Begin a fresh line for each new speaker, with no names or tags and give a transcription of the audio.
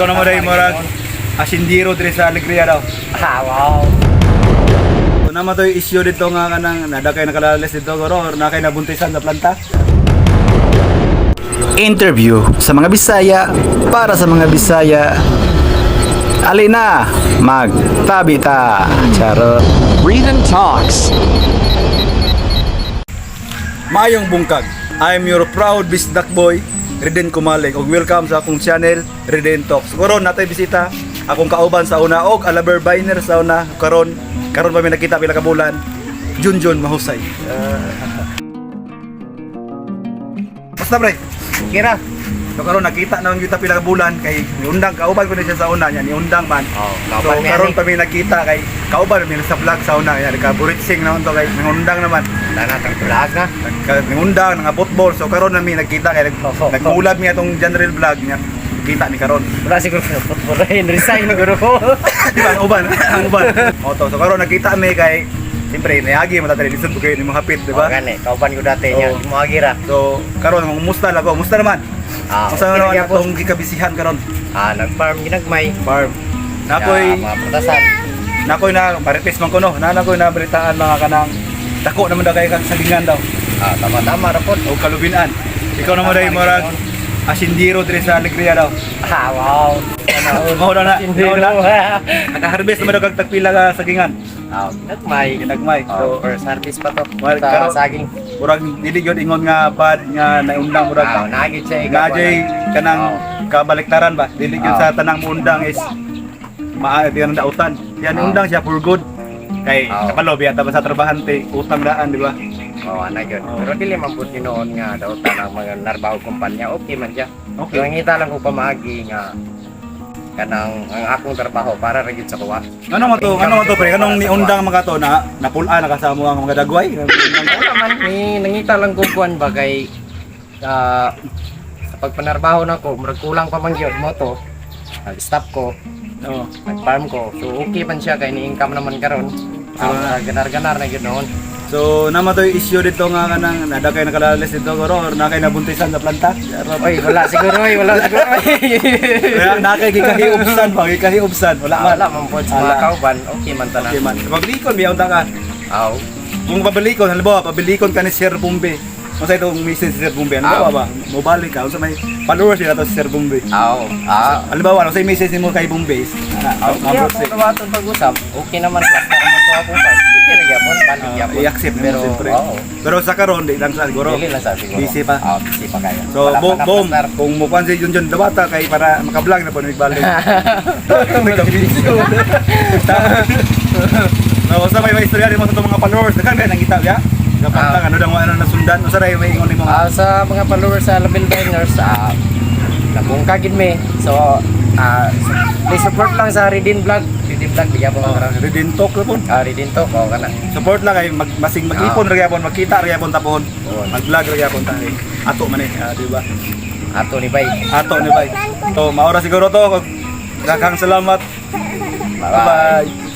Ito naman dahil morag asindiro diri sa Alegria daw.
Wow.
Ito naman to yung issue dito nga kanang nadakay nakalales dito goro or nakay nabuntisan sa planta.
Interview sa mga Bisaya para sa mga Bisaya. Alina, magtabi ta. Charot.
Breathe Talks.
Mayong bungkag. I am your proud bisdak boy, Reden Kumalig. Og welcome sa akong channel, Reden Talks. Karon natay bisita akong kauban sa una og Alaber Biner sa una karon pa may nakita pila ka bulan. Junjun mahusay. Basta pre, kira. So karon nakita na kita pila ka bulan kay niundang kauban ko na siya sa una niya, niundang man.
Oh,
So karon pa may nakita kay kauban mi sa vlog sa una niya, ka buritsing naman to kay niundang naman.
Wala natang tulag na.
Nangundang nga football, so karon na mi nakita kay nagkulab mi atong general vlog niya. Kita ni karon.
Wala siguro na football rin. Resign siguro ko.
Di ba ang uban? Ang uban. O to, so karon nakita mi kay siyempre niagi mo tatay lisod ko kayo ni mo hapit, di ba?
Gani, kauban ko dati niya.
Oo.
Mo agira.
So karon umusta lang ako. Umusta naman? Umusta
okay,
naman
nagyapon.
atong gikabisihan karon?
Nag-farm ginagmay.
Farm. Nakoy
Mga putasan.
nakoy na marites man ko no. Nakoy na balitaan mga kanang dako naman daw kay kag salingan daw
Tama-tama rapod.
o kalubinan. Ikaw naman dai morag asindiro diri sa Alegria daw.
Wow.
Mao na.
Hindi
Mao
na.
na. Naka-harvest naman daw kag tagpila ka sagingan.
Ginagmay.
Ginagmay.
So,
So
first service pa to.
Well,
Sa
karon-
saging.
murag dili gyud ingon nga bad nga naundang murag
Nagit siya.
Najay kanang kabaliktaran ba? Dili gyud sa tanang muundang is maaari yan ang dautan. Yan undang siya for good. Kay kapalo biya ta ba sa trabahante, utang daan, di ba?
Ana yun. Pero dili man pud noon nga daw tanang mga narbaho kumpanya. Okay man siya.
Okay.
So, ngita lang ko pamagi nga kanang ang akong trabaho para ra gyud sa kuwa.
Ano mo to pre? Kanong niundang mga to na napula na kasamo ang mga dagway?
Wala man ni nangita lang ko kuan ba kay sa pagpanarbaho nako, murag kulang pa man gyud mo to. Nag-stop ko,
Oo.
nag-farm ko. So okay man siya kay ni-income naman karon. Ganar-ganar na gyud noon.
So naman to yung issue dito nga kanang nadakay nakalales dito goro or nakay nabuntisan sa planta.
Oy, wala siguro, wala siguro.
Kaya nakay gikahiubsan pa, gikahiubsan. Wala man.
Wala man po sa mga kauban. Okay man tanan.
Okay man. Paglikon biya unta ka.
Aw.
Kung pabalikon, halimbawa pabilikon ka ni Sir Bumbe. Kung sa itong message si Sir Bumbe, halimbawa ba? Mobalik ka, kung sa may followers nila to si Sir Bumbe.
Aw.
Halimbawa, kung sa message mo kay Bumbe,
Yeah, kung tumatong pag-usap, okay naman. Plus na naman ito akong farm. Hindi na gyapon, balik gyapon.
i-accept mo
Pero,
siyempre.
oo.
Pero sa karon, di lang sa siguro.
Dili lang sa siguro.
Busy pa.
Busy pa kayo.
So, boom, kung mukuhan si Junjun Dawata kay para makablog na po nagbalik. Nagka-video. So, sa may istorya rin mo sa itong mga followers, nakan kaya nangita ya? Kapantang ano daw ano nasundan, o sa rin may ingon ni mga
Sa mga followers sa Label Diners, nabungkagin me. So, please support lang sa Redin Vlog. Redin Vlog, bigyan po mga
Redin Talk na po.
Redin to, oo ka na.
Support lang kay masing mag-ipon ra gyapon, magkita ra gyapon tapon.
Oo.
Mag-vlog ra gyapon ta. Ato man di ba?
Ato ni Bay.
Ato ni bay. So, maora siguro to. Daghang salamat.
Bye-bye.
Bye.